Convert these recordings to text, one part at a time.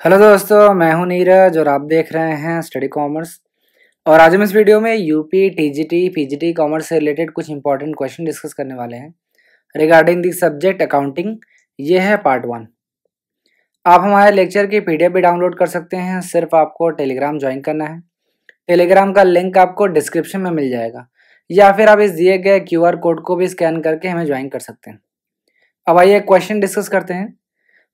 Hello दोस्तों, मैं हूं नीरज और आप देख रहे हैं स्टडी कॉमर्स। और आज हम इस वीडियो में यूपी, टीजीटी, पीजीटी कॉमर्स से रिलेटेड कुछ इंपॉर्टेंट क्वेश्चन डिस्कस करने वाले हैं रिगार्डिंग दी सब्जेक्ट अकाउंटिंग। ये है पार्ट 1। आप हमारे लेक्चर की पीडीएफ भी डाउनलोड कर सकते हैं। सिर्फ आपको टेलीग्राम ज्वाइन करना है। टेलीग्राम का लिंक आपको डिस्क्रिप्शन में मिल जाएगा, या फिर आप इस दिए गए QR कोड को भी स्कैन करके हमें ज्वाइन कर सकते हैं। अब आइए क्वेश्चन डिस्कस करते हैं।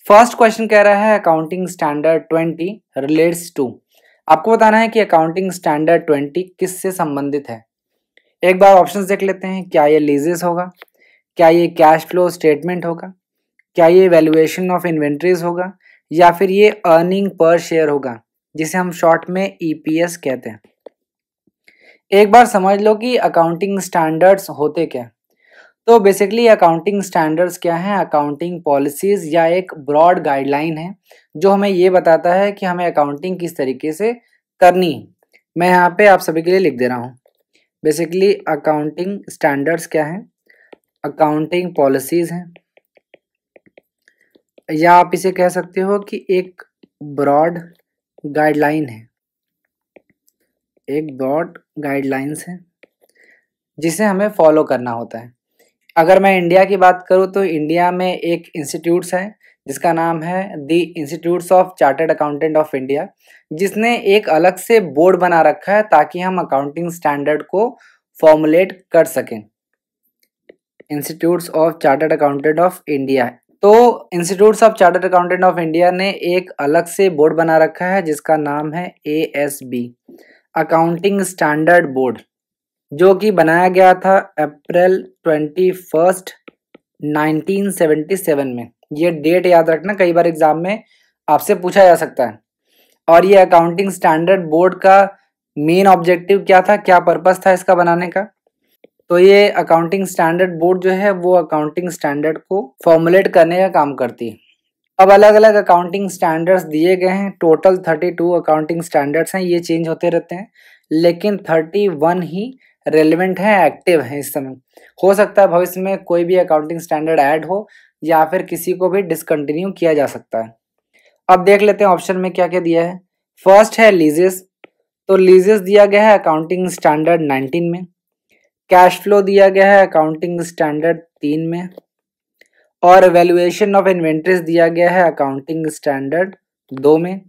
फर्स्ट क्वेश्चन कह रहा है अकाउंटिंग स्टैंडर्ड 20 रिलेट्स टू। आपको बताना है कि अकाउंटिंग स्टैंडर्ड 20 किससे संबंधित है। एक बार ऑप्शंस देख लेते हैं। क्या ये लीजेस होगा, क्या ये कैश फ्लो स्टेटमेंट होगा, क्या ये वैल्यूएशन ऑफ इन्वेंट्रीज होगा, या फिर ये अर्निंग पर शेयर होगा, जिसे हम शॉर्ट में EPS कहते हैं। एक बार समझ लो कि अकाउंटिंग स्टैंडर्ड्स होते क्या। तो बेसिकली अकाउंटिंग स्टैंडर्ड्स क्या हैं? अकाउंटिंग पॉलिसीज या एक ब्रॉड गाइडलाइन है जो हमें ये बताता है कि हमें अकाउंटिंग किस तरीके से करनी है। मैं यहाँ पे आप सभी के लिए लिख दे रहा हूँ। बेसिकली अकाउंटिंग स्टैंडर्ड्स क्या हैं? अकाउंटिंग पॉलिसीज हैं, या आप इसे कह सकते हो कि एक ब्रॉड गाइडलाइन है। एक ब्रॉड गाइडलाइंस है जिसे हमें फॉलो करना होता है। अगर मैं इंडिया की बात करूं तो इंडिया में एक इंस्टीट्यूट्स है जिसका नाम है the institutes of chartered accountant of India, जिसने एक अलग से बोर्ड बना रखा है ताकि हम अकाउंटिंग स्टैंडर्ड को फॉर्मुलेट कर सकें। Institutes of chartered accountant of India. तो institutes of chartered accountant of India ने एक अलग से बोर्ड बना रखा है जिसका नाम है ASB, अकाउंटिंग स्टैंडर्ड बोर्ड, जो कि बनाया गया था अप्रैल 21, 1977 में। ये डेट याद रखना, कई बार एग्जाम में आपसे पूछा जा सकता है। और ये अकाउंटिंग स्टैंडर्ड बोर्ड का मेन ऑब्जेक्टिव क्या था, क्या पर्पस था इसका बनाने का? तो ये अकाउंटिंग स्टैंडर्ड बोर्ड जो है वो अकाउंटिंग स्टैंडर्ड को फॉर्मुलेट करने का काम करती है। अब अलग अलग अकाउंटिंग स्टैंडर्ड्स दिए गए हैं। टोटल 32 अकाउंटिंग स्टैंडर्ड्स हैं। ये चेंज होते रहते हैं, लेकिन 31 ही रेलिवेंट है, एक्टिव है इस समय। हो सकता है भविष्य में कोई भी अकाउंटिंग स्टैंडर्ड ऐड हो या फिर किसी को भी डिसकंटिन्यू किया जा सकता है। अब देख लेते हैं ऑप्शन में क्या क्या दिया है। फर्स्ट है लीजेस। तो लीजेस दिया गया है अकाउंटिंग स्टैंडर्ड 19 में। कैश फ्लो दिया गया है अकाउंटिंग स्टैंडर्ड 3 में। और वैल्यूएशन ऑफ इन्वेंट्रीज दिया गया है अकाउंटिंग स्टैंडर्ड 2 में।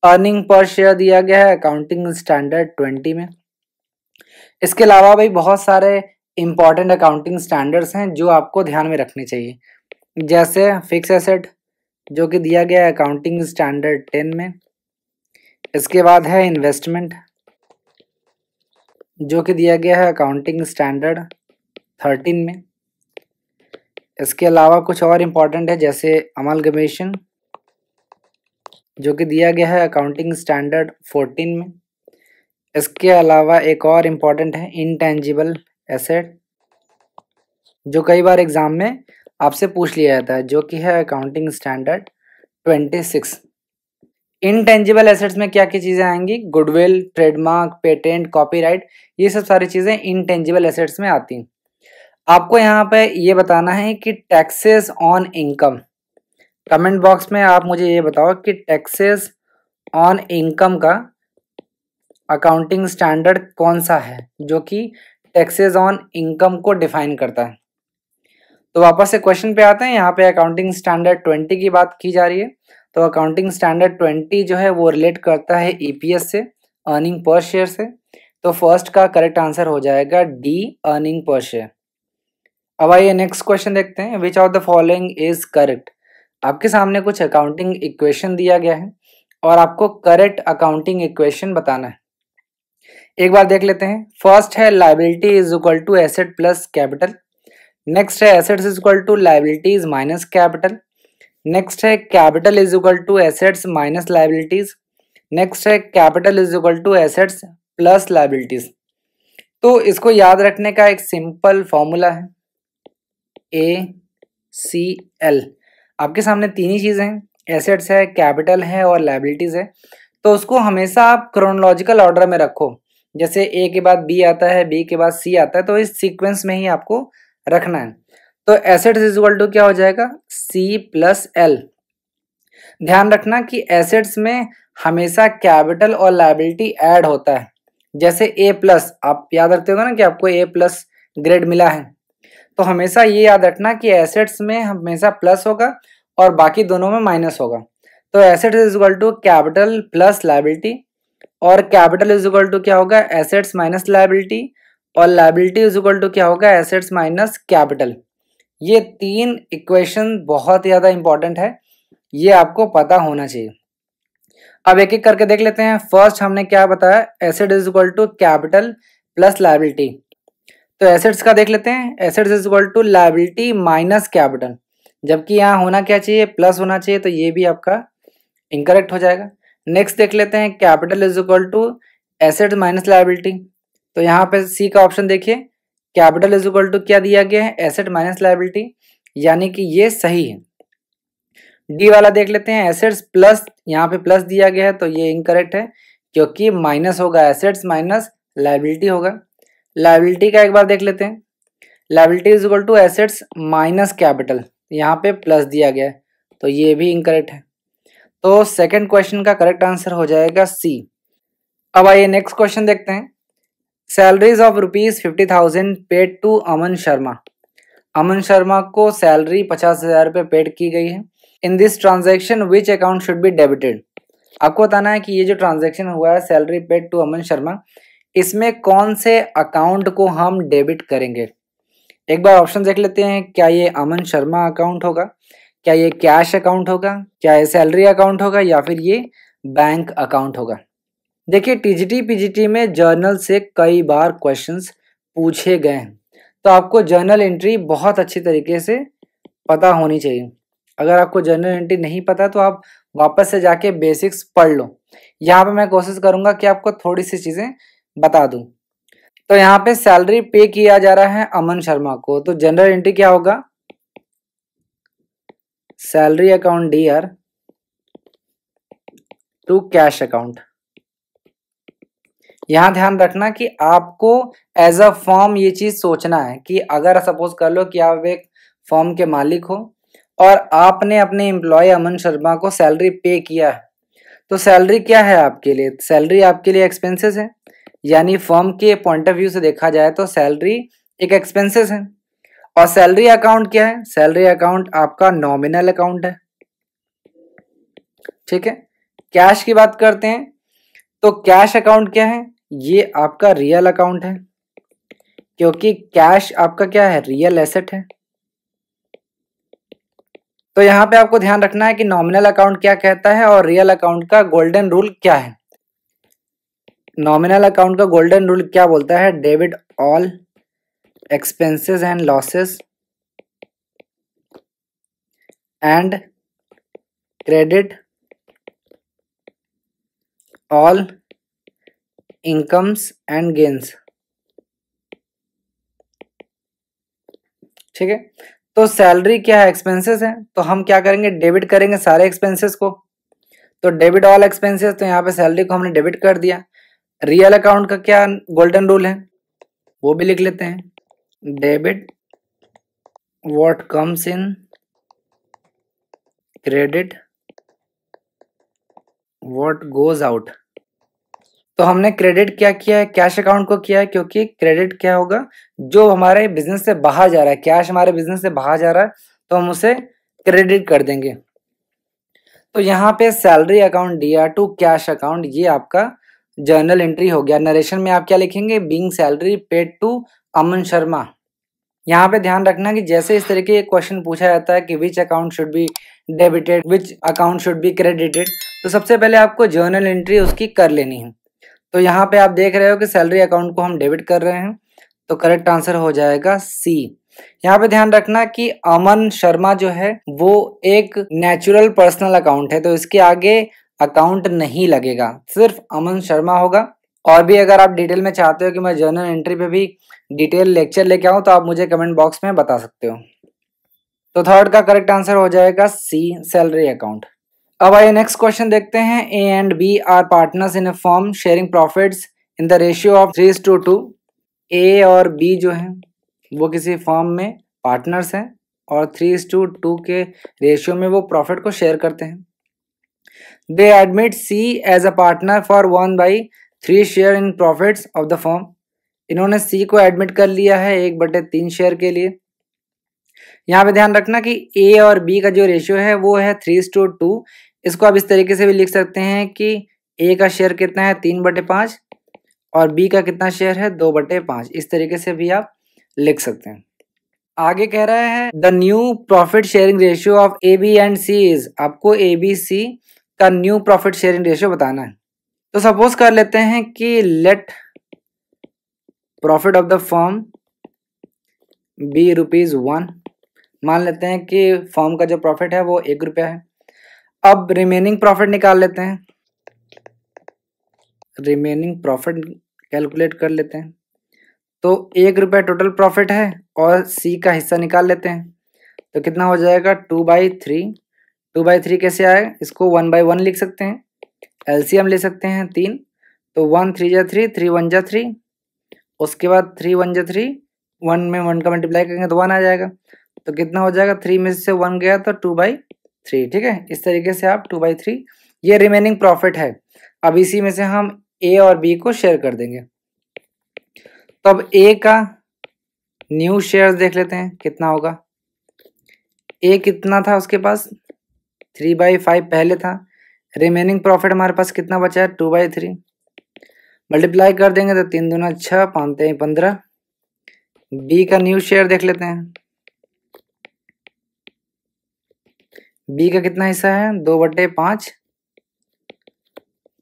अर्निंग पर शेयर दिया गया है अकाउंटिंग स्टैंडर्ड 20 में। इसके अलावा भाई बहुत सारे इंपॉर्टेंट अकाउंटिंग स्टैंडर्ड्स हैं जो आपको ध्यान में रखने चाहिए, जैसे फिक्स एसेट जो कि दिया गया है अकाउंटिंग स्टैंडर्ड 10 में। इसके बाद है इन्वेस्टमेंट जो कि दिया गया है अकाउंटिंग स्टैंडर्ड 13 में। इसके अलावा कुछ और इम्पॉर्टेंट है जैसे अमलगमेशन जो कि दिया गया है अकाउंटिंग स्टैंडर्ड 14 में। इसके अलावा एक और इम्पॉर्टेंट है इंटेंजिबल एसेट, जो कई बार एग्जाम में आपसे पूछ लिया जाता है, जो कि है अकाउंटिंग स्टैंडर्ड 26। इंटेंजिबल एसेट्स में क्या क्या चीज़ें आएंगी? गुडविल, ट्रेडमार्क, पेटेंट, कॉपीराइट, ये सब सारी चीज़ें इंटेंजिबल एसेट्स में आती हैं। आपको यहाँ पे ये बताना है कि taxes on income. Comment box में आप मुझे ये बताओ कि टैक्सेस ऑन इनकम का अकाउंटिंग स्टैंडर्ड कौन सा है जो कि टैक्सेस ऑन इनकम को डिफाइन करता है। तो वापस से क्वेश्चन पे आते हैं। यहाँ पे अकाउंटिंग स्टैंडर्ड 20 की बात की जा रही है। तो अकाउंटिंग स्टैंडर्ड 20 जो है वो रिलेट करता है EPS से, अर्निंग पर शेयर से। तो फर्स्ट का करेक्ट आंसर हो जाएगा D, अर्निंग पर शेयर। अब आइए नेक्स्ट क्वेश्चन देखते हैं। Which of the following is correct. आपके सामने कुछ अकाउंटिंग इक्वेशन दिया गया है और आपको करेक्ट अकाउंटिंग इक्वेशन बताना है। एक बार देख लेते हैं। फर्स्ट है liability is equal to asset plus capital. Next है assets is equal to liabilities minus capital. Next है capital is equal to assets minus liabilities. Next है capital is equal to assets plus liabilities. तो इसको याद रखने का एक simple formula है ACL। आपके सामने तीन ही चीजें हैं, एसेट्स है, कैपिटल है और लायबिलिटीज है। तो उसको हमेशा आप क्रोनोलॉजिकल ऑर्डर में रखो, जैसे A के बाद B आता है, B के बाद C आता है, तो इस सीक्वेंस में ही आपको रखना है। तो एसेट्स इज इक्वल टू क्या हो जाएगा? C plus L। ध्यान रखना कि एसेट्स में हमेशा कैपिटल और लायबिलिटी ऐड होता है। जैसे ए प्लस, आप याद रखते हो ना कि आपको ए प्लस ग्रेड मिला है, तो हमेशा ये याद रखना कि एसेट्स में हमेशा प्लस होगा और बाकी दोनों में माइनस होगा। तो assets is equal to capital plus liability, और कैपिटल इज इक्वल टू क्या होगा, एसेट्स माइनस लायबिलिटी, और लायबिलिटी इज इक्वल टू क्या होगा, एसेट्स माइनस कैपिटल। ये तीन इक्वेशन बहुत ज़्यादा इंपॉर्टेंट है, ये आपको पता होना चाहिए। अब एक एक करके देख लेते हैं। फर्स्ट हमने क्या बताया, asset is equal to capital plus liability. तो एसेट्स का देख लेते हैं, assets is equal to liability minus capital, जबकि यहाँ होना क्या चाहिए, प्लस होना चाहिए, तो ये भी आपका इनकरेक्ट हो जाएगा। नेक्स्ट देख लेते हैं, capital is equal to asset minus liability. तो यहाँ पे सी का ऑप्शन देखिए, कैपिटल इज इक्वल टू क्या दिया गया है, एसेट माइनस लायबिलिटी, यानी कि ये सही है। डी वाला देख लेते हैं, एसेट्स प्लस, यहाँ पे प्लस दिया गया है तो ये इनकरेक्ट है, क्योंकि माइनस होगा, एसेट्स माइनस लायबिलिटी होगा। लायबिलिटी का एक बार देख लेते हैं, liability is equal to assets minus capital, यहाँ पे प्लस दिया गया है तो ये भी इनकरेक्ट है। तो सेकंड क्वेश्चन का करेक्ट आंसर हो जाएगा सी। अब आइए नेक्स्ट क्वेश्चन देखते हैं। सैलरीज ऑफ ₹50,000 पेड टू अमन शर्मा। अमन शर्मा को सैलरी 50,000 रुपये पेड की गई है। In this transaction which account should be debited. आपको बताना है कि ये जो ट्रांजैक्शन हुआ है सैलरी पेड टू अमन शर्मा, इसमें कौन से अकाउंट को हम डेबिट करेंगे। एक बार ऑप्शन देख लेते हैं, क्या ये अमन शर्मा अकाउंट होगा, क्या ये कैश अकाउंट होगा, क्या ये सैलरी अकाउंट होगा, या फिर ये बैंक अकाउंट होगा। देखिए टीजीटी पीजीटी में जर्नल से कई बार क्वेश्चंस पूछे गए हैं, तो आपको जर्नल एंट्री बहुत अच्छी तरीके से पता होनी चाहिए। अगर आपको जर्नल एंट्री नहीं पता तो आप वापस से जाके बेसिक्स पढ़ लो। यहाँ पे मैं कोशिश करूँगा कि आपको थोड़ी सी चीज़ें बता दूँ। तो यहाँ पे सैलरी पे किया जा रहा है अमन शर्मा को, तो जनरल एंट्री क्या होगा, salary account DR to cash account. यहाँ ध्यान रखना कि आपको एज अ फर्म ये चीज़ सोचना है कि अगर सपोज कर लो कि आप एक फर्म के मालिक हो और आपने अपने एम्प्लॉय अमन शर्मा को सैलरी पे किया है, तो सैलरी क्या है आपके लिए, सैलरी आपके लिए एक्सपेंसेस है, यानी फर्म के पॉइंट ऑफ व्यू से देखा जाए तो सैलरी एक एक्सपेंसेस है। और सैलरी अकाउंट क्या है, सैलरी अकाउंट आपका नॉमिनल अकाउंट है, ठीक है। कैश की बात करते हैं तो कैश अकाउंट क्या है, ये आपका रियल अकाउंट है, क्योंकि कैश आपका क्या है, रियल एसेट है। तो यहाँ पे आपको ध्यान रखना है कि नॉमिनल अकाउंट क्या कहता है और रियल अकाउंट का गोल्डन रूल क्या है। नॉमिनल अकाउंट का गोल्डन रूल क्या बोलता है, debit all expenses and losses and credit all incomes and gains, ठीक है। तो सैलरी क्या है, एक्सपेंसेस है, तो हम क्या करेंगे, डेबिट करेंगे सारे एक्सपेंसेस को। तो डेबिट ऑल एक्सपेंसेस, तो यहाँ पे सैलरी को हमने डेबिट कर दिया। रियल अकाउंट का क्या गोल्डन रूल है, वो भी लिख लेते हैं, debit what comes in, credit what goes out. तो हमने क्रेडिट क्या किया है, कैश अकाउंट को किया है, क्योंकि क्रेडिट क्या होगा, जो हमारे बिजनेस से बाहर जा रहा है, कैश हमारे बिजनेस से बाहर जा रहा है तो हम उसे क्रेडिट कर देंगे। तो यहाँ पे salary account DR to cash account, ये आपका जर्नल एंट्री हो गया। नरेशन में आप क्या लिखेंगे, बीइंग सैलरी पेड टू अमन शर्मा। यहाँ पे ध्यान रखना कि जैसे इस तरीके के क्वेश्चन पूछा जाता है कि which account should be debited, which account should be credited, तो सबसे पहले आपको जर्नल एंट्री उसकी कर लेनी है। तो यहाँ पे आप देख रहे हो कि सैलरी अकाउंट को हम डेबिट कर रहे हैं, तो करेक्ट आंसर हो जाएगा सी। यहाँ पे ध्यान रखना कि अमन शर्मा जो है वो एक नेचुरल पर्सनल अकाउंट है, तो इसके आगे अकाउंट नहीं लगेगा, सिर्फ अमन शर्मा होगा। और भी अगर आप डिटेल में चाहते हो कि मैं जर्नल एंट्री पे भी डिटेल लेक्चर लेके आऊँ तो आप मुझे कमेंट बॉक्स में बता सकते हो। तो थर्ड का करेक्ट आंसर हो जाएगा सी, सैलरी अकाउंट। अब आइए नेक्स्ट क्वेश्चन देखते हैं। A and B are partners in a firm sharing profits in the ratio of 3:2। A और बी जो हैं वो किसी फर्म में पार्टनर्स हैं और 3:2 के रेशियो में वो प्रॉफिट को शेयर करते हैं। They admit C as a partner for 1/3 share in profits of the firm. इन्होंने सी को एडमिट कर लिया है 1/3 शेयर के लिए। यहाँ पे ध्यान रखना कि ए और बी का जो रेशियो है वो है 3:2। इसको आप इस तरीके से भी लिख सकते हैं कि ए का शेयर कितना है 3/5 और बी का कितना शेयर है 2/5। इस तरीके से भी आप लिख सकते हैं। आगे कह रहा है the new profit sharing ratio of A B and C is. आपको ए बी सी का न्यू प्रॉफिट शेयरिंग रेशियो बताना है। तो सपोज कर लेते हैं कि let profit of the firm be ₹1। मान लेते हैं कि फर्म का जो प्रॉफिट है वो ₹1 है। अब रिमेनिंग प्रॉफिट निकाल लेते हैं। रिमेनिंग प्रॉफिट कैलकुलेट कर लेते हैं। तो ₹1 टोटल प्रॉफिट है और सी का हिस्सा निकाल लेते हैं। तो कितना हो जाएगा 2/3। 2/3 कैसे आए, इसको 1/1 लिख सकते हैं। एलसीएम ले सकते हैं 3। तो 1 3 जा 3, 3 1 जा 3। उसके बाद 3 1 जा 3, 1 में 1 का मल्टीप्लाई करेंगे तो 1 आ जाएगा। तो कितना हो जाएगा 3 में से 1 गया तो 2/3। ठीक है, इस तरीके से आप 2/3 ये रिमेनिंग प्रॉफिट है। अब इसी में से हम ए और बी को शेयर कर देंगे। तो अब ए का न्यू शेयर्स देख लेते हैं कितना होगा। ए कितना था उसके पास 3/5 पहले था। रिमेनिंग प्रॉफिट हमारे पास कितना बचा है 2/3। मल्टीप्लाई कर देंगे तो 3 दूना 6, 5 3 15। बी का न्यू शेयर देख लेते हैं। बी का कितना हिस्सा है 2/5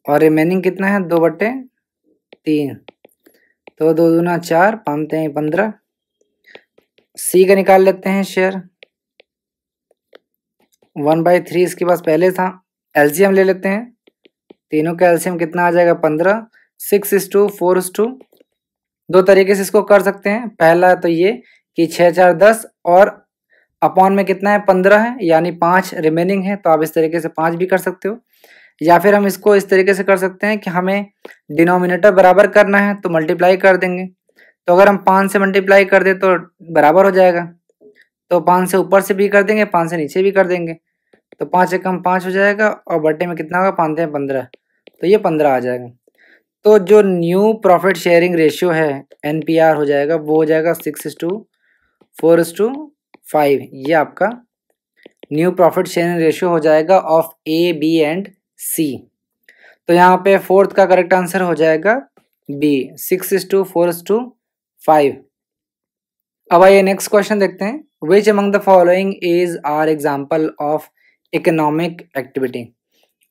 और रिमेनिंग कितना है 2/3। तो 2 दूना 4, 5 3 15। सी का निकाल लेते हैं शेयर। 1/3 इसके पास पहले था। एलसीएम ले लेते हैं। तीनों का एलसीएम कितना आ जाएगा 15। 6:4:2। दो तरीके से इसको कर सकते हैं। पहला तो ये कि 6 4 10 और अपॉन में कितना है 15 है, यानी 5 रिमेनिंग है। तो आप इस तरीके से 5 भी कर सकते हो, या फिर हम इसको इस तरीके से कर सकते हैं कि हमें डिनोमिनेटर बराबर करना है तो मल्टीप्लाई कर देंगे। तो अगर हम 5 से मल्टीप्लाई कर दें तो बराबर हो जाएगा। तो 5 से ऊपर से भी कर देंगे, 5 से नीचे भी कर देंगे। तो 5 से कम 5 हो जाएगा और बटे में कितना होगा 5 3 15। तो ये 15 आ जाएगा। तो जो न्यू प्रॉफिट शेयरिंग रेशियो है एनपीआर हो जाएगा, वो हो जाएगा 6:4:5। ये आपका न्यू प्रॉफिट शेयरिंग रेशियो हो जाएगा ऑफ ए बी एंड सी। तो यहाँ पे फोर्थ का करेक्ट आंसर हो जाएगा बी 6:4:5। अब आइए नेक्स्ट क्वेश्चन देखते हैं। Which among the following is are example of economic activity.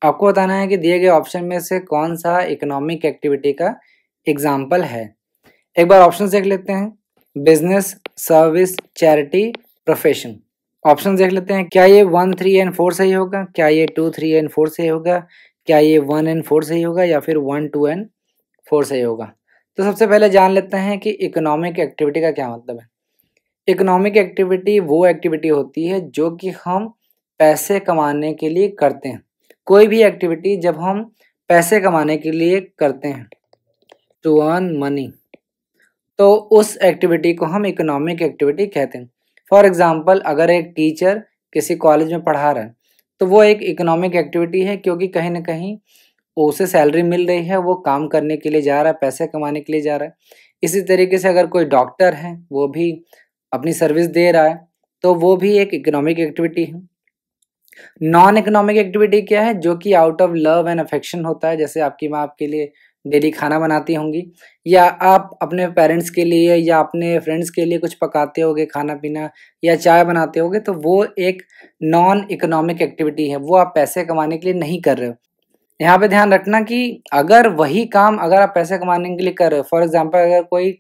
आपको बताना है कि दिए गए ऑप्शन में से कौन सा इकोनॉमिक एक्टिविटी का एग्जाम्पल है। एक बार ऑप्शन देख लेते हैं। Business, service, charity, profession. Option देख लेते हैं। क्या ये 1 3 एंड 4 सही होगा, क्या ये 2 3 एंड 4 सही होगा, क्या ये 1 एंड 4 सही होगा, या फिर 1 2 एंड 4 सही होगा। तो सबसे पहले जान लेते हैं कि इकोनॉमिक एक्टिविटी का क्या मतलब है। इकोनॉमिक एक्टिविटी वो एक्टिविटी होती है जो कि हम पैसे कमाने के लिए करते हैं। कोई भी एक्टिविटी जब हम पैसे कमाने के लिए करते हैं, टू अर्न मनी, तो उस एक्टिविटी को हम इकोनॉमिक एक्टिविटी कहते हैं। फॉर एग्जाम्पल, अगर एक टीचर किसी कॉलेज में पढ़ा रहा है तो वो एक इकोनॉमिक एक्टिविटी है, क्योंकि कहीं ना कहीं उसे सैलरी मिल रही है, वो काम करने के लिए जा रहा है, पैसे कमाने के लिए जा रहा है। इसी तरीके से अगर कोई डॉक्टर है, वो भी अपनी सर्विस दे रहा है, तो वो भी एक इकोनॉमिक एक्टिविटी है। नॉन इकोनॉमिक एक्टिविटी क्या है, जो कि out of love and affection होता है। जैसे आपकी माँ आपके लिए डेली खाना बनाती होंगी, या आप अपने पेरेंट्स के लिए या अपने फ्रेंड्स के लिए कुछ पकाते होगे खाना पीना, या चाय बनाते होगे, तो वो एक नॉन इकोनॉमिक एक्टिविटी है। वो आप पैसे कमाने के लिए नहीं कर रहे हो। यहाँ पे ध्यान रखना कि अगर वही काम अगर आप पैसे कमाने के लिए कर रहे हो, फॉर एग्जाम्पल अगर कोई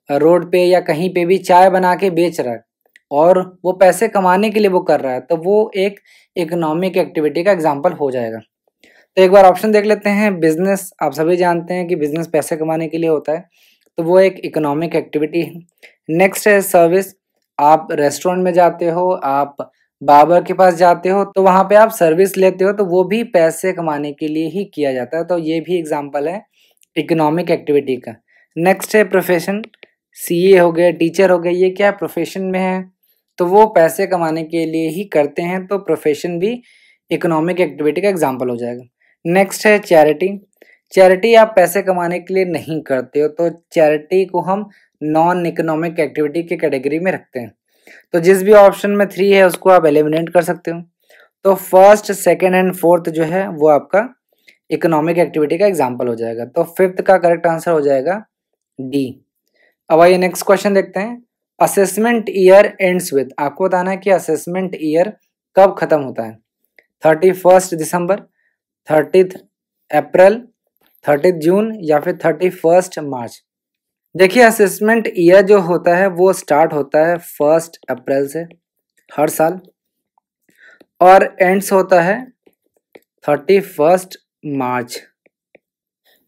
रोड पे या कहीं पे भी चाय बना के बेच रहा है और वो पैसे कमाने के लिए वो कर रहा है, तो वो एक इकोनॉमिक एक्टिविटी का एग्जाम्पल हो जाएगा। तो एक बार ऑप्शन देख लेते हैं। बिजनेस, आप सभी जानते हैं कि बिजनेस पैसे कमाने के लिए होता है, तो वो एक इकोनॉमिक एक्टिविटी है। नेक्स्ट है सर्विस। आप रेस्टोरेंट में जाते हो, आप बार्बर के पास जाते हो, तो वहाँ पे आप सर्विस लेते हो, तो वो भी पैसे कमाने के लिए ही किया जाता है। तो ये भी एग्जाम्पल है इकोनॉमिक एक्टिविटी का। नेक्स्ट है प्रोफेशन। सीए हो गए, टीचर हो गए, ये क्या प्रोफेशन में है, तो वो पैसे कमाने के लिए ही करते हैं, तो प्रोफेशन भी इकोनॉमिक एक्टिविटी का एग्जाम्पल हो जाएगा। नेक्स्ट है चैरिटी। चैरिटी आप पैसे कमाने के लिए नहीं करते हो, तो चैरिटी को हम नॉन इकोनॉमिक एक्टिविटी के कैटेगरी में रखते हैं। तो जिस भी ऑप्शन में 3 है उसको आप एलिमिनेट कर सकते हो। तो फर्स्ट, सेकेंड एंड फोर्थ जो है वो आपका इकोनॉमिक एक्टिविटी का एग्जाम्पल हो जाएगा। तो फिफ्थ का करेक्ट आंसर हो जाएगा डी। अब आइए नेक्स्ट क्वेश्चन देखते हैं। असेसमेंट ईयर एंड्स विद, आपको बताना है कि असेसमेंट ईयर कब खत्म होता है। 31 दिसंबर, 30 अप्रैल, 30 जून या फिर 31 मार्च। देखिए असेसमेंट ईयर जो होता है वो स्टार्ट होता है 1 अप्रैल से हर साल और एंड्स होता है 31 मार्च।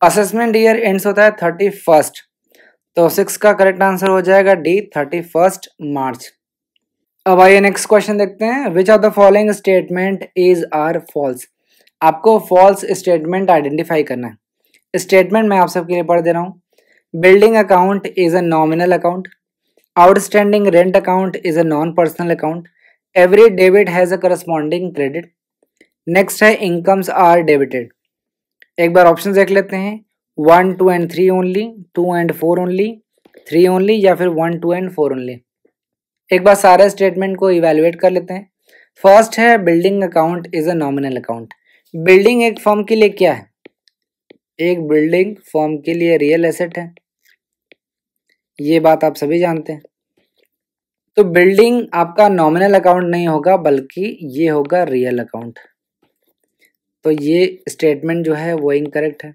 असेसमेंट ईयर एंड्स होता है 31, तो 6 का करेक्ट आंसर हो जाएगा डी, 31 मार्च। अब आइए नेक्स्ट क्वेश्चन देखते हैं। Which of the following statement is are false. आपको फॉल्स स्टेटमेंट आइडेंटिफाई करना है। स्टेटमेंट मैं आप सबके लिए पढ़ दे रहा हूँ। Building account is a nominal account, outstanding rent account is a non personal account, every debit has a corresponding credit. Next है इनकम्स आर डेबिटेड। एक बार ऑप्शन देख लेते हैं। 1, 2 and 3 only, 2 and 4 only, 3 only या फिर 1, 2 एंड 4 ओनली। एक बार सारे स्टेटमेंट को इवेलुएट कर लेते हैं। फर्स्ट है building account is a nominal account. Building एक फर्म के लिए क्या है? एक बिल्डिंग फर्म के लिए रियल एसेट है, ये बात आप सभी जानते हैं। तो बिल्डिंग आपका नॉमिनल अकाउंट नहीं होगा बल्कि ये होगा रियल अकाउंट। तो ये स्टेटमेंट जो है वो इनकरेक्ट है।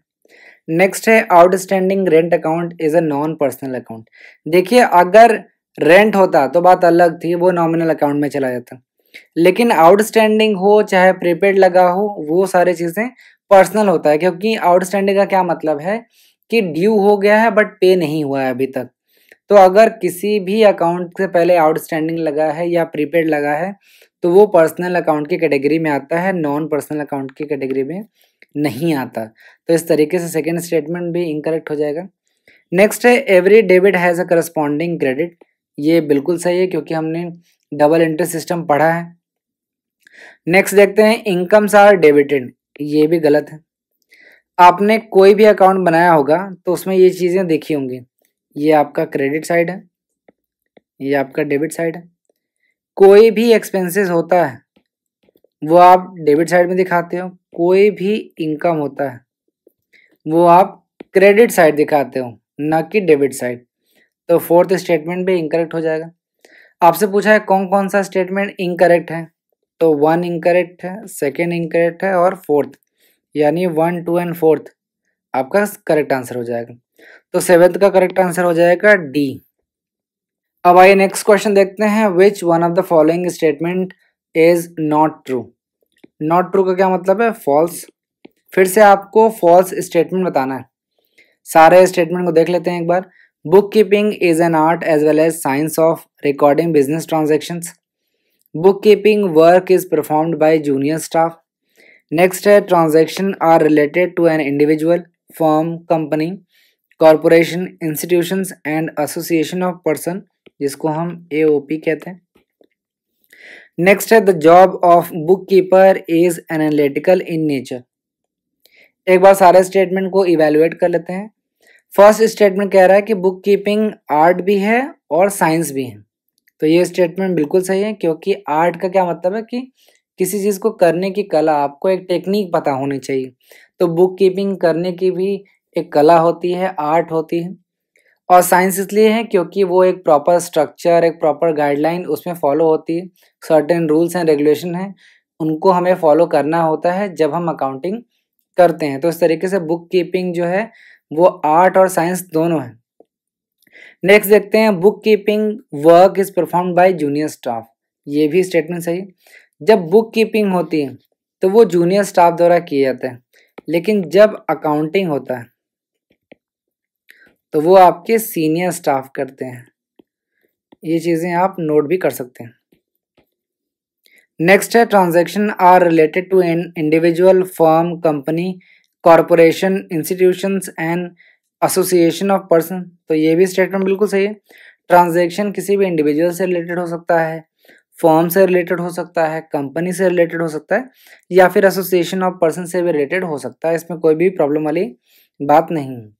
नेक्स्ट है outstanding rent account is a non personal account. देखिए अगर रेंट होता तो बात अलग थी, वो नॉमिनल अकाउंट में चला जाता, लेकिन आउटस्टैंडिंग हो चाहे प्रीपेड लगा हो वो सारी चीज़ें पर्सनल होता है, क्योंकि आउटस्टैंडिंग का क्या मतलब है कि ड्यू हो गया है बट पे नहीं हुआ है अभी तक। तो अगर किसी भी अकाउंट से पहले आउटस्टैंडिंग लगा है या प्रीपेड लगा है तो वो पर्सनल अकाउंट की कैटेगरी में आता है, नॉन पर्सनल अकाउंट की कैटेगरी में नहीं आता। तो इस तरीके से सेकेंड स्टेटमेंट भी इनकरेक्ट हो जाएगा। नेक्स्ट है every debit has a corresponding credit. ये बिल्कुल सही है क्योंकि हमने डबल इंटरेस्ट सिस्टम पढ़ा है। नेक्स्ट देखते हैं इनकम्स आर डेबिटेड, ये भी गलत है। आपने कोई भी अकाउंट बनाया होगा तो उसमें ये चीज़ें देखी होंगी। ये आपका क्रेडिट साइड है, ये आपका डेबिट साइड है। कोई भी एक्सपेंसेस होता है वो आप डेबिट साइड में दिखाते हो, कोई भी इनकम होता है वो आप क्रेडिट साइड दिखाते हो, ना कि डेबिट साइड। तो फोर्थ स्टेटमेंट भी इनकरेक्ट हो जाएगा। आपसे पूछा है कौन कौन सा स्टेटमेंट इनकरेक्ट है, तो 1 इनकरेक्ट है, सेकेंड इनकरेक्ट है और फोर्थ, यानी 1, 2 एंड फोर्थ आपका करेक्ट आंसर हो जाएगा। तो सेवेंथ का करेक्ट आंसर हो जाएगा डी। अब आइए नेक्स्ट क्वेश्चन देखते हैं। Which one of the following statement is not true. Not true का क्या मतलब है? फॉल्स। फिर से आपको फॉल्स स्टेटमेंट बताना है। सारे स्टेटमेंट को देख लेते हैं एक बार। Book keeping is an art as well as science of recording business transactions. Book keeping work is performed by junior staff. Next है transaction are related to an individual, firm, company, corporation, institutions and association of person, जिसको हम AOP कहते हैं। Next है the job of book keeper is analytical in nature. एक बार सारे statement को इवेलुएट कर लेते हैं। फर्स्ट स्टेटमेंट कह रहा है कि बुक कीपिंग आर्ट भी है और साइंस भी है, तो ये स्टेटमेंट बिल्कुल सही है, क्योंकि आर्ट का क्या मतलब है कि किसी चीज़ को करने की कला, आपको एक टेक्निक पता होनी चाहिए। तो बुक कीपिंग करने की भी एक कला होती है, आर्ट होती है। और साइंस इसलिए है क्योंकि वो एक प्रॉपर स्ट्रक्चर, एक प्रॉपर गाइडलाइन उसमें फॉलो होती है, सर्टेन रूल्स एंड रेगुलेशन हैं, उनको हमें फॉलो करना होता है जब हम अकाउंटिंग करते हैं। तो इस तरीके से बुक कीपिंग जो है वो आर्ट और साइंस दोनों है। नेक्स्ट देखते हैं book keeping work is performed by junior staff. ये भी स्टेटमेंट सही है। जब बुक कीपिंग होती है तो वो जूनियर स्टाफ द्वारा किया जाता है, लेकिन जब अकाउंटिंग होता है तो वो आपके सीनियर स्टाफ करते हैं। ये चीज़ें आप नोट भी कर सकते हैं। नेक्स्ट है transaction are related to an individual, firm, company, corporation, institutions and association of person. तो ये भी स्टेटमेंट बिल्कुल सही है। ट्रांजैक्शन किसी भी इंडिविजुअल से रिलेटेड हो सकता है, फर्म से रिलेटेड हो सकता है, कंपनी से रिलेटेड हो सकता है, या फिर एसोसिएशन ऑफ पर्सन से भी रिलेटेड हो सकता है। इसमें कोई भी प्रॉब्लम वाली बात नहीं है।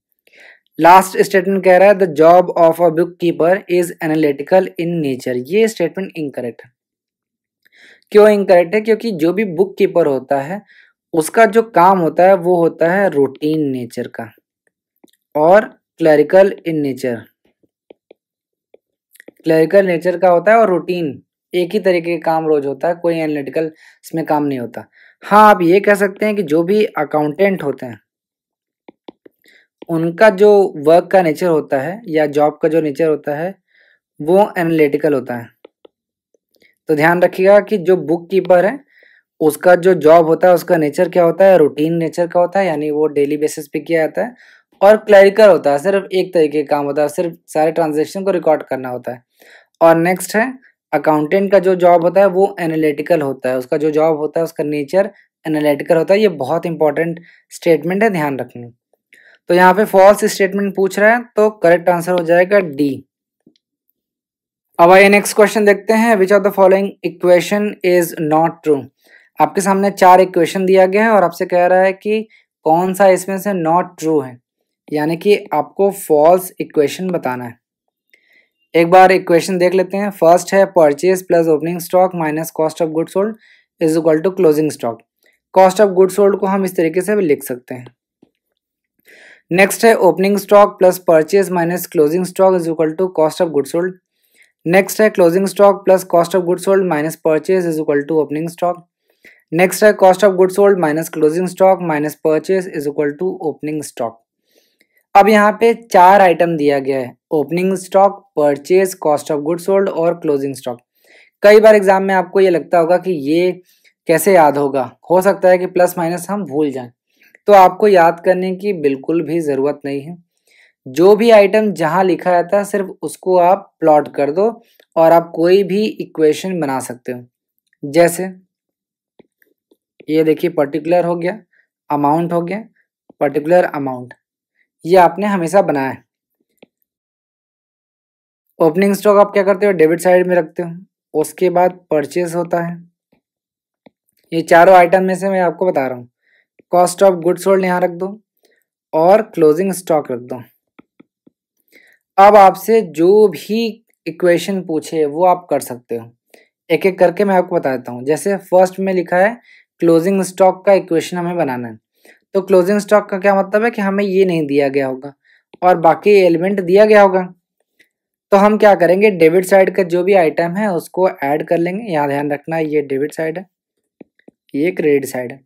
लास्ट स्टेटमेंट कह रहा है the job of a book keeper is analytical in nature. ये स्टेटमेंट इनकरेक्ट है। क्यों इनकरेक्ट है? क्योंकि जो भी बुक कीपर होता है उसका जो काम होता है वो होता है रूटीन नेचर का और clerical in nature. Clerical nature का होता है और रूटीन, एक ही तरीके का काम रोज होता है, कोई एनालिटिकल इसमें काम नहीं होता। हाँ, आप ये कह सकते हैं कि जो भी अकाउंटेंट होते हैं उनका जो वर्क का नेचर होता है या जॉब का जो नेचर होता है वो एनालिटिकल होता है। तो ध्यान रखिएगा कि जो बुक कीपर है उसका जो जॉब होता है उसका नेचर क्या होता है? रूटीन नेचर का होता है, यानी वो डेली बेसिस पे किया जाता है। और क्लरिकल होता है, सिर्फ एक तरीके का काम होता है, सिर्फ सारे ट्रांजेक्शन को रिकॉर्ड करना होता है। और नेक्स्ट है अकाउंटेंट का जो जॉब होता है वो एनालिटिकल होता है, उसका जो जॉब होता है उसका नेचर एनालिटिकल होता है। ये बहुत इंपॉर्टेंट स्टेटमेंट है, ध्यान रखना। तो यहाँ पे फॉल्स स्टेटमेंट पूछ रहा है तो करेक्ट आंसर हो जाएगा डी। अब आइए नेक्स्ट क्वेश्चन देखते हैं। Which of the following equation is not true. आपके सामने 4 इक्वेशन दिया गया है और आपसे कह रहा है कि कौन सा इसमें से नॉट ट्रू है, यानी कि आपको फॉल्स इक्वेशन बताना है। एक बार इक्वेशन देख लेते हैं। फर्स्ट है purchase plus opening stock minus cost of goods sold is equal to closing stock. Cost of goods sold को हम इस तरीके से भी लिख सकते हैं। नेक्स्ट है opening stock plus purchase minus closing stock is equal to cost of goods sold. Next है closing stock plus cost of goods sold minus purchase is equal to opening stock. Next है cost of goods sold minus closing stock minus purchase is equal to opening stock. अब यहाँ पे 4 item दिया गया है, opening stock, purchase, cost of goods sold और closing stock. कई बार exam में आपको ये लगता होगा कि ये कैसे याद होगा, हो सकता है कि प्लस माइनस हम भूल जाएं। तो आपको याद करने की बिल्कुल भी ज़रूरत नहीं है। जो भी आइटम जहाँ लिखा रहता है सिर्फ उसको आप प्लॉट कर दो और आप कोई भी इक्वेशन बना सकते हो। जैसे ये देखिए, पर्टिकुलर हो गया, अमाउंट हो गया, पर्टिकुलर अमाउंट, ये आपने हमेशा बनाया है। ओपनिंग स्टॉक आप क्या करते हो? डेबिट साइड में रखते हो। उसके बाद परचेज होता है। ये चारों आइटम में से मैं आपको बता रहा हूँ। कॉस्ट ऑफ गुड्स सोल्ड यहाँ रख दो और क्लोजिंग स्टॉक रख दो। अब आपसे जो भी इक्वेशन पूछे वो आप कर सकते हो। एक एक करके मैं आपको बता देता हूँ। जैसे फर्स्ट में लिखा है क्लोजिंग स्टॉक का इक्वेशन हमें बनाना है। तो क्लोजिंग स्टॉक का क्या मतलब है कि हमें ये नहीं दिया गया होगा और बाकी एलिमेंट दिया गया होगा। तो हम क्या करेंगे, डेबिट साइड का जो भी आइटम है उसको ऐड कर लेंगे। यहाँ ध्यान रखना, ये डेबिट साइड है, ये क्रेडिट साइड है।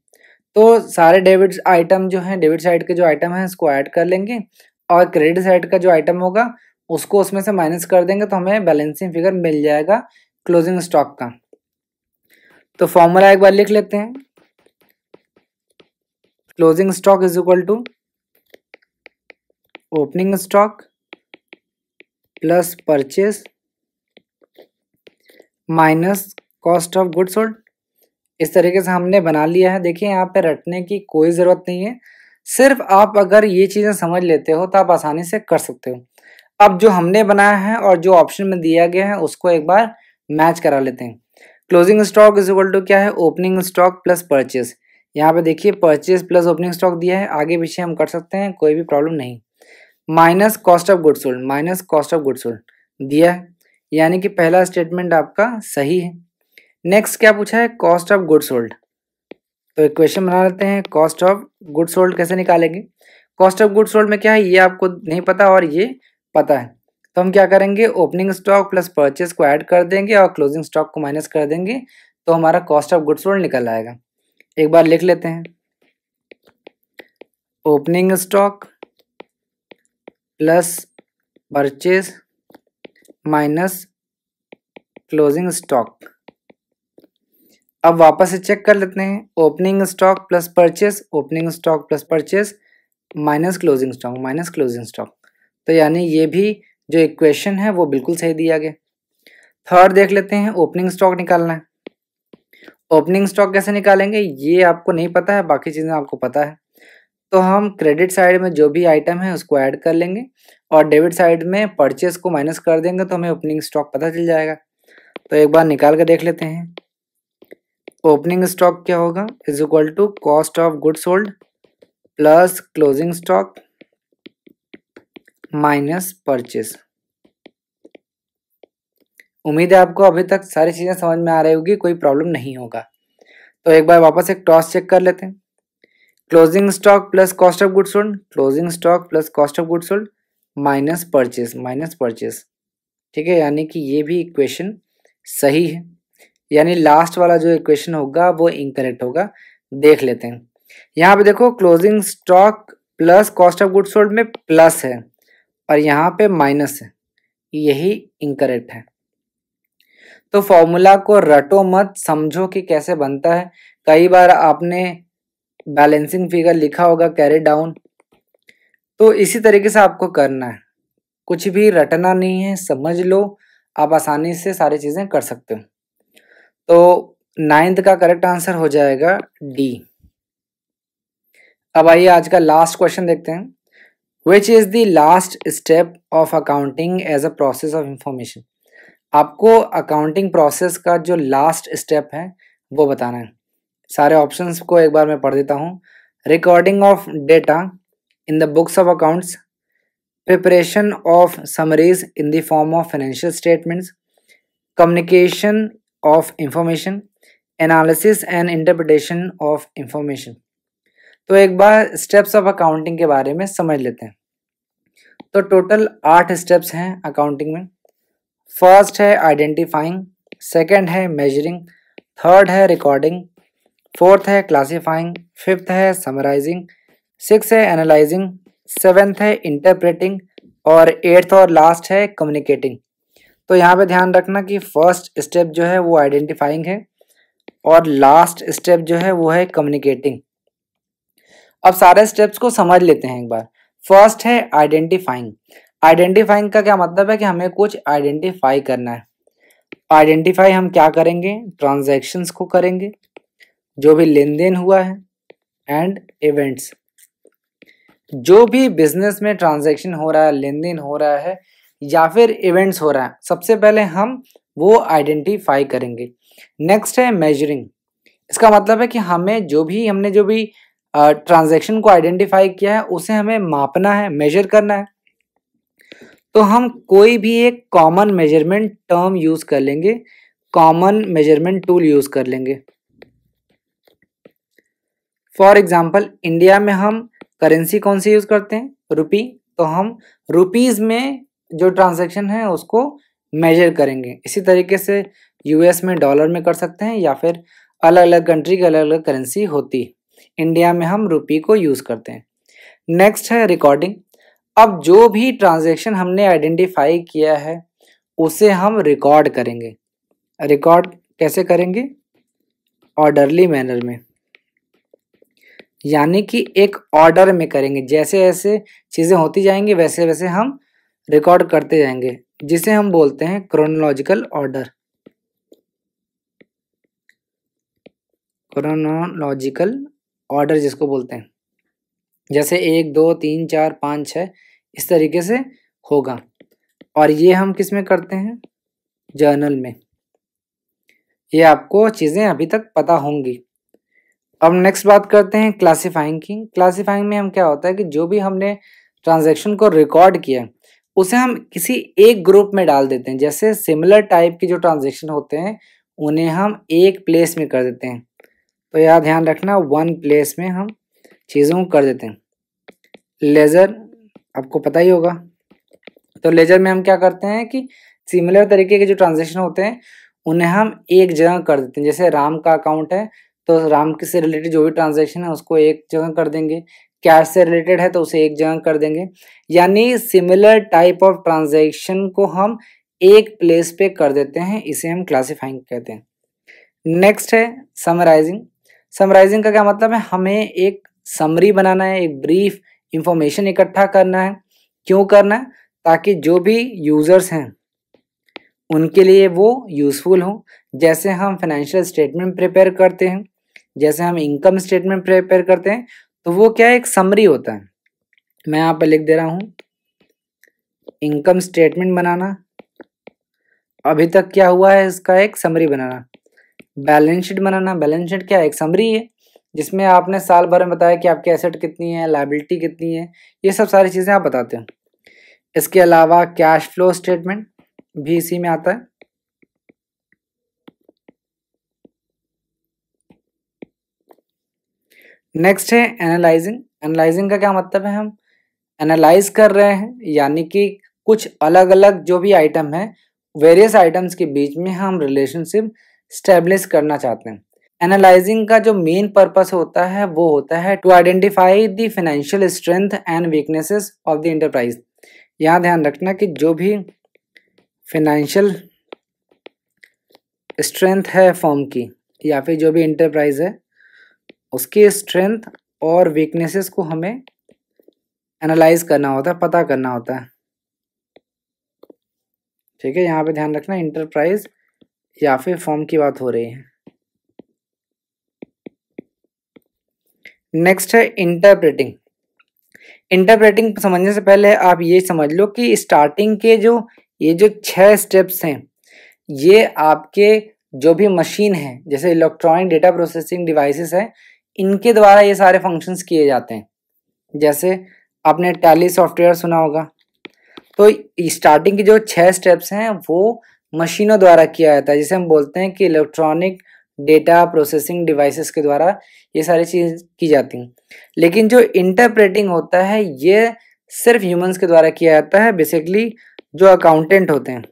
तो सारे डेबिट आइटम जो हैं, डेबिट साइड के जो आइटम है उसको ऐड कर लेंगे और क्रेडिट साइड का जो आइटम होगा उसको उसमें से माइनस कर देंगे, तो हमें बैलेंसिंग फिगर मिल जाएगा क्लोजिंग स्टॉक का। तो फॉर्मूला एक बार लिख लेते हैं। Closing stock is equal to opening stock plus purchase minus cost of goods sold. इस तरीके से हमने बना लिया है। देखिए, यहाँ पे रटने की कोई ज़रूरत नहीं है, सिर्फ आप अगर ये चीज़ें समझ लेते हो तो आप आसानी से कर सकते हो। अब जो हमने बनाया है और जो ऑप्शन में दिया गया है उसको एक बार मैच करा लेते हैं। Closing stock is equal to क्या है? Opening stock plus purchase. यहाँ पे देखिए परचेज प्लस ओपनिंग स्टॉक दिया है, आगे पीछे हम कर सकते हैं, कोई भी प्रॉब्लम नहीं। Minus cost of goods sold, minus cost of goods sold दिया है, यानी कि पहला स्टेटमेंट आपका सही है। नेक्स्ट क्या पूछा है? Cost of goods sold. तो इक्वेशन बना लेते हैं। कॉस्ट ऑफ गुड्स सोल्ड कैसे निकालेंगे? कॉस्ट ऑफ गुड्स सोल्ड में क्या है ये आपको नहीं पता और ये पता है, तो हम क्या करेंगे, ओपनिंग स्टॉक प्लस परचेज को ऐड कर देंगे और क्लोजिंग स्टॉक को माइनस कर देंगे, तो हमारा कॉस्ट ऑफ गुड्स सोल्ड निकल आएगा। एक बार लिख लेते हैं। Opening stock plus purchase minus closing stock. अब वापस से चेक कर लेते हैं। Opening stock plus purchase, opening stock plus purchase minus closing stock, minus closing stock. तो यानी ये भी जो इक्वेशन है वो बिल्कुल सही दिया गया। थर्ड देख लेते हैं। ओपनिंग स्टॉक निकालना है। ओपनिंग स्टॉक कैसे निकालेंगे ये आपको नहीं पता है, बाकी चीज़ें आपको पता है। तो हम क्रेडिट साइड में जो भी आइटम है उसको ऐड कर लेंगे और डेबिट साइड में परचेज को माइनस कर देंगे, तो हमें ओपनिंग स्टॉक पता चल जाएगा। तो एक बार निकाल के देख लेते हैं। ओपनिंग स्टॉक क्या होगा, is equal to cost of goods sold plus closing stock minus purchase. उम्मीद है आपको अभी तक सारी चीजें समझ में आ रही होगी, कोई प्रॉब्लम नहीं होगा। तो एक बार वापस एक टॉस चेक कर लेते हैं। Closing stock plus cost of goods sold, closing stock plus cost of goods sold minus purchase. ठीक है, यानी कि ये भी इक्वेशन सही है, यानी लास्ट वाला जो इक्वेशन होगा वो इनकरेक्ट होगा। देख लेते हैं। यहाँ पे देखो closing stock plus cost of goods sold में प्लस है और यहाँ पे माइनस है, यही इनकरेक्ट है। तो फॉर्मूला को रटो मत, समझो कि कैसे बनता है। कई बार आपने बैलेंसिंग फिगर लिखा होगा कैरी डाउन, तो इसी तरीके से आपको करना है, कुछ भी रटना नहीं है, समझ लो, आप आसानी से सारी चीजें कर सकते हो। तो 9th का करेक्ट आंसर हो जाएगा डी। अब आइए आज का लास्ट क्वेश्चन देखते हैं। Which is the last step of accounting as a process of information. आपको अकाउंटिंग प्रोसेस का जो लास्ट स्टेप है वो बताना है। सारे ऑप्शंस को एक बार मैं पढ़ देता हूँ। Recording of data in the books of accounts, preparation of summaries in the form of financial statements, communication of information, analysis and interpretation of information. तो एक बार स्टेप्स ऑफ अकाउंटिंग के बारे में समझ लेते हैं। तो टोटल 8 स्टेप्स हैं अकाउंटिंग में। फर्स्ट है आइडेंटिफाइंग, सेकंड है मेजरिंग, थर्ड है रिकॉर्डिंग, फोर्थ है क्लासिफाइंग, फिफ्थ है समराइजिंग, सिक्स है एनालाइजिंग, सेवेंथ है इंटरप्रेटिंग और एट्थ और लास्ट है कम्युनिकेटिंग। तो यहाँ पे ध्यान रखना कि फर्स्ट स्टेप जो है वो आइडेंटिफाइंग है और लास्ट स्टेप जो है वो है कम्युनिकेटिंग। अब सारे स्टेप्स को समझ लेते हैं एक बार। फर्स्ट है आइडेंटिफाइंग। आइडेंटिफाइंग का क्या मतलब है कि हमें कुछ आइडेंटिफाई करना है। आइडेंटिफाई हम क्या करेंगे, ट्रांजैक्शंस को करेंगे, जो भी लेन देन हुआ है, एंड इवेंट्स। जो भी बिजनेस में ट्रांजैक्शन हो रहा है, लेन देन हो रहा है या फिर इवेंट्स हो रहा है, सबसे पहले हम वो आइडेंटिफाई करेंगे। नेक्स्ट है मेजरिंग। इसका मतलब है कि हमने जो भी ट्रांजैक्शन को आइडेंटिफाई किया है उसे हमें मापना है, मेजर करना है। तो हम कोई भी एक कॉमन मेजरमेंट टर्म यूज कर लेंगे, कॉमन मेजरमेंट टूल यूज कर लेंगे। फॉर एग्जाम्पल इंडिया में हम करेंसी कौन सी यूज करते हैं, रुपी। तो हम रुपीज में जो ट्रांजैक्शन है उसको मेजर करेंगे। इसी तरीके से यूएस में डॉलर में कर सकते हैं या फिर अलग अलग कंट्री की अलग अलग करेंसी होती है। इंडिया में हम रुपी को यूज करते हैं। नेक्स्ट है रिकॉर्डिंग। अब जो भी ट्रांजैक्शन हमने आइडेंटिफाई किया है उसे हम रिकॉर्ड करेंगे। रिकॉर्ड कैसे करेंगे, ऑर्डरली मैनर में, यानी कि एक ऑर्डर में करेंगे। जैसे जैसे चीजें होती जाएंगी वैसे वैसे हम रिकॉर्ड करते जाएंगे, जिसे हम बोलते हैं क्रोनोलॉजिकल ऑर्डर। क्रोनोलॉजिकल ऑर्डर जिसको बोलते हैं, जैसे 1 2 3 4 5 6 इस तरीके से होगा। और ये हम किस में करते हैं, जर्नल में। ये आपको चीजें अभी तक पता होंगी। अब नेक्स्ट बात करते हैं क्लासिफाइंग की। क्लासिफाइंग में हम क्या होता है कि जो भी हमने ट्रांजैक्शन को रिकॉर्ड किया उसे हम किसी एक ग्रुप में डाल देते हैं। जैसे सिमिलर टाइप के जो ट्रांजैक्शन होते हैं उन्हें हम एक प्लेस में कर देते हैं। तो यहाँ ध्यान रखना, वन प्लेस में हम चीज़ों को कर देते हैं। लेजर आपको पता ही होगा। तो लेजर में हम क्या करते हैं कि सिमिलर तरीके के जो ट्रांजैक्शन होते हैं उन्हें हम एक जगह कर देते हैं। जैसे राम का अकाउंट है तो राम से रिलेटेड जो भी ट्रांजैक्शन है उसको एक जगह कर देंगे, कैश से रिलेटेड है तो उसे एक जगह कर देंगे। यानी सिमिलर टाइप ऑफ ट्रांजैक्शन को हम एक प्लेस पे कर देते हैं, इसे हम क्लासिफाइंग कहते हैं। नेक्स्ट है समराइजिंग। समराइजिंग का क्या मतलब है, हमें एक समरी बनाना है, एक ब्रीफ इंफॉर्मेशन इकट्ठा करना है। क्यों करना है, ताकि जो भी यूजर्स हैं उनके लिए वो यूजफुल हो। जैसे हम फाइनेंशियल स्टेटमेंट प्रिपेयर करते हैं, जैसे हम इनकम स्टेटमेंट प्रिपेयर करते हैं, तो वो क्या एक समरी होता है। मैं यहाँ पर लिख दे रहा हूँ, इनकम स्टेटमेंट बनाना अभी तक क्या हुआ है इसका एक समरी बनाना, बैलेंस शीट बनाना। बैलेंस शीट क्या है, एक समरी है जिसमें आपने साल भर में बताया कि आपकी एसेट कितनी है, लायबिलिटी कितनी है, ये सब सारी चीज़ें आप बताते हो। इसके अलावा कैश फ्लो स्टेटमेंट भी इसी में आता है। नेक्स्ट है एनालाइजिंग। एनालाइजिंग का क्या मतलब है, हम एनालाइज कर रहे हैं, यानी कि कुछ अलग अलग जो भी आइटम है, वेरियस आइटम्स के बीच में हम रिलेशनशिप स्टेब्लिश करना चाहते हैं। एनालाइजिंग का जो मेन पर्पस होता है वो होता है to identify the financial strength and weaknesses of the enterprise. यहाँ ध्यान रखना कि जो भी फाइनेंशियल स्ट्रेंथ है फर्म की या फिर जो भी एंटरप्राइज है, उसकी स्ट्रेंथ और वीकनेसेस को हमें एनालाइज करना होता है, पता करना होता है। ठीक है, यहाँ पे ध्यान रखना एंटरप्राइज या फिर फर्म की बात हो रही है। नेक्स्ट है इंटरप्रेटिंग। इंटरप्रेटिंग समझने से पहले आप ये समझ लो कि स्टार्टिंग के ये जो 6 स्टेप्स हैं, ये आपके जो भी मशीन है, जैसे इलेक्ट्रॉनिक डेटा प्रोसेसिंग डिवाइसेस है, इनके द्वारा ये सारे फंक्शंस किए जाते हैं। जैसे आपने टैली सॉफ्टवेयर सुना होगा, तो स्टार्टिंग की जो 6 स्टेप्स हैं वो मशीनों द्वारा किया जाता है, जिसे हम बोलते हैं कि इलेक्ट्रॉनिक डेटा प्रोसेसिंग डिवाइसेस के द्वारा ये सारी चीज़ की जाती हैं। लेकिन जो इंटरप्रेटिंग होता है ये सिर्फ ह्यूमंस के द्वारा किया जाता है। बेसिकली जो अकाउंटेंट होते हैं,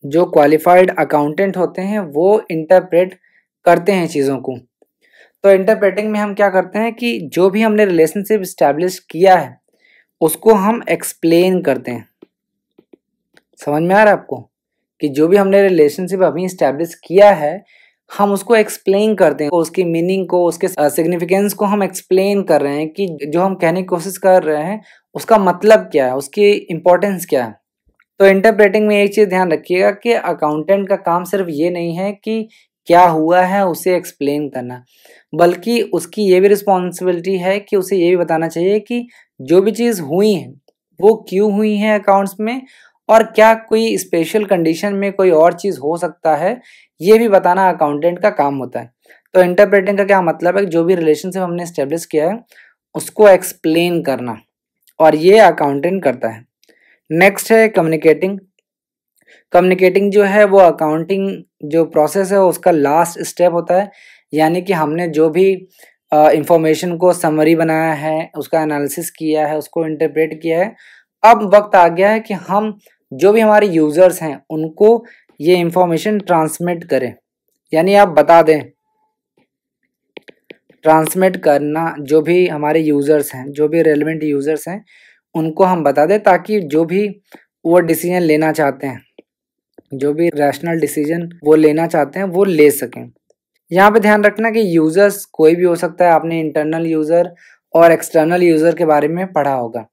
जो क्वालिफाइड अकाउंटेंट होते हैं, वो इंटरप्रेट करते हैं चीज़ों को। तो इंटरप्रेटिंग में हम क्या करते हैं कि जो भी हमने रिलेशनशिप इस्टेब्लिश किया है उसको हम एक्सप्लेन करते हैं। समझ में आ रहा है आपको कि जो भी हमने रिलेशनशिप अभी इस्टेब्लिश किया है, हम उसको एक्सप्लेन करते हैं, उसकी मीनिंग को, उसके सिग्निफिकेंस को हम एक्सप्लेन कर रहे हैं कि जो हम कहने की कोशिश कर रहे हैं उसका मतलब क्या है, उसकी इम्पोर्टेंस क्या है। तो इंटरप्रेटिंग में एक चीज़ ध्यान रखिएगा कि अकाउंटेंट का काम सिर्फ ये नहीं है कि क्या हुआ है उसे एक्सप्लेन करना, बल्कि उसकी ये भी रिस्पॉन्सिबिलिटी है कि उसे ये भी बताना चाहिए कि जो भी चीज़ हुई है वो क्यों हुई है अकाउंट्स में, और क्या कोई स्पेशल कंडीशन में कोई और चीज़ हो सकता है, ये भी बताना अकाउंटेंट का काम होता है। तो इंटरप्रेटिंग का क्या मतलब है, जो भी रिलेशनशिप हमने इस्टेब्लिश किया है उसको एक्सप्लेन करना, और ये अकाउंटेंट करता है। नेक्स्ट है कम्युनिकेटिंग। कम्युनिकेटिंग जो है वो अकाउंटिंग जो प्रोसेस है उसका लास्ट स्टेप होता है, यानी कि हमने जो भी इंफॉर्मेशन को समरी बनाया है, उसका एनालिसिस किया है, उसको इंटरप्रेट किया है, अब वक्त आ गया है कि हम जो भी हमारे यूज़र्स हैं उनको ये इंफॉर्मेशन ट्रांसमिट करें, यानी आप बता दें। ट्रांसमिट करना, जो भी हमारे यूज़र्स हैं, जो भी रेलेवेंट यूज़र्स हैं, उनको हम बता दें ताकि जो भी वो डिसीजन लेना चाहते हैं, जो भी रैशनल डिसीजन वो लेना चाहते हैं वो ले सकें। यहाँ पे ध्यान रखना कि यूज़र्स कोई भी हो सकता है, आपने इंटरनल यूज़र और एक्सटर्नल यूज़र के बारे में पढ़ा होगा।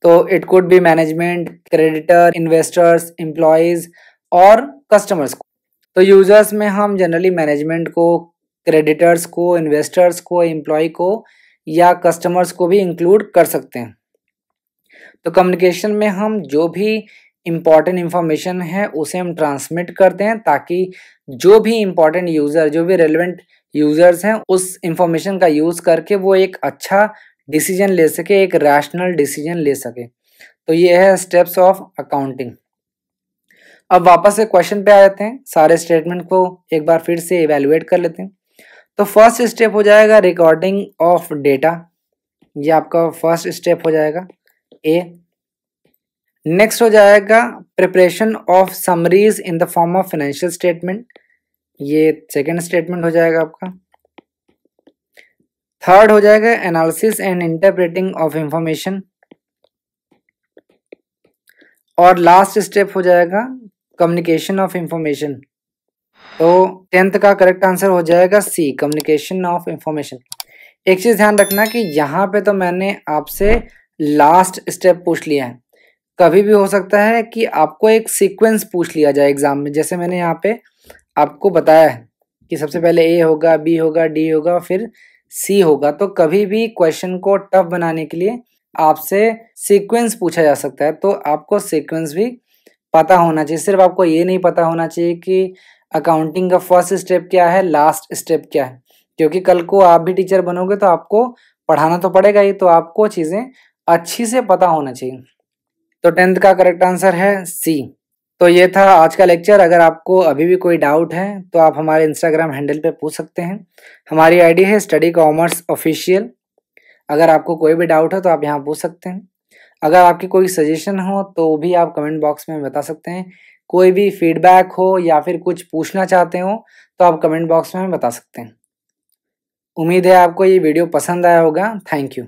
तो it could be management, creditor, investors, employees और कस्टमर्स को। तो यूज़र्स में हम जनरली मैनेजमेंट को, क्रेडिटर्स को, इन्वेस्टर्स को, एम्प्लॉय को या कस्टमर्स को भी इंक्लूड कर सकते हैं। तो कम्युनिकेशन में हम जो भी इम्पॉर्टेंट इंफॉर्मेशन है उसे हम ट्रांसमिट करते हैं ताकि जो भी इम्पॉर्टेंट यूज़र, जो भी रेलेवेंट यूज़र्स हैं, उस इंफॉर्मेशन का यूज़ करके वो एक अच्छा डिसीजन ले सके, एक रैशनल डिसीजन ले सके। तो ये है स्टेप्स ऑफ अकाउंटिंग। अब वापस से क्वेश्चन पे आ जाते हैं, सारे स्टेटमेंट को एक बार फिर से इवेलुएट कर लेते हैं। तो फर्स्ट स्टेप हो जाएगा रिकॉर्डिंग ऑफ डेटा, ये आपका फर्स्ट स्टेप हो जाएगा ए। नेक्स्ट हो जाएगा preparation of summaries in the form of financial statement, ये सेकंड स्टेटमेंट हो जाएगा आपका। थर्ड हो जाएगा analysis and interpreting of information, और लास्ट स्टेप हो जाएगा कम्युनिकेशन ऑफ इंफॉर्मेशन। तो 10th का करेक्ट आंसर हो जाएगा सी, कम्युनिकेशन ऑफ इंफॉर्मेशन। एक चीज़ ध्यान रखना कि यहाँ पे तो मैंने आपसे लास्ट स्टेप पूछ लिया है, कभी भी हो सकता है कि आपको एक सीक्वेंस पूछ लिया जाए एग्जाम में, जैसे मैंने यहाँ पे आपको बताया है कि सबसे पहले ए होगा, बी होगा, डी होगा, फिर सी होगा। तो कभी भी क्वेश्चन को टफ बनाने के लिए आपसे सीक्वेंस पूछा जा सकता है, तो आपको सीक्वेंस भी पता होना चाहिए। सिर्फ आपको ये नहीं पता होना चाहिए कि अकाउंटिंग का फर्स्ट स्टेप क्या है, लास्ट स्टेप क्या है, क्योंकि कल को आप भी टीचर बनोगे तो आपको पढ़ाना तो पड़ेगा ही, तो आपको चीज़ें अच्छी से पता होना चाहिए। तो 10th का करेक्ट आंसर है सी। तो ये था आज का लेक्चर। अगर आपको अभी भी कोई डाउट है तो आप हमारे इंस्टाग्राम हैंडल पे पूछ सकते हैं। हमारी आईडी है स्टडी कॉमर्स ऑफिशियल। अगर आपको कोई भी डाउट है तो आप यहाँ पूछ सकते हैं। अगर आपकी कोई सजेशन हो तो भी आप कमेंट बॉक्स में बता सकते हैं। कोई भी फीडबैक हो या फिर कुछ पूछना चाहते हो तो आप कमेंट बॉक्स में बता सकते हैं। उम्मीद है आपको ये वीडियो पसंद आया होगा। Thank you.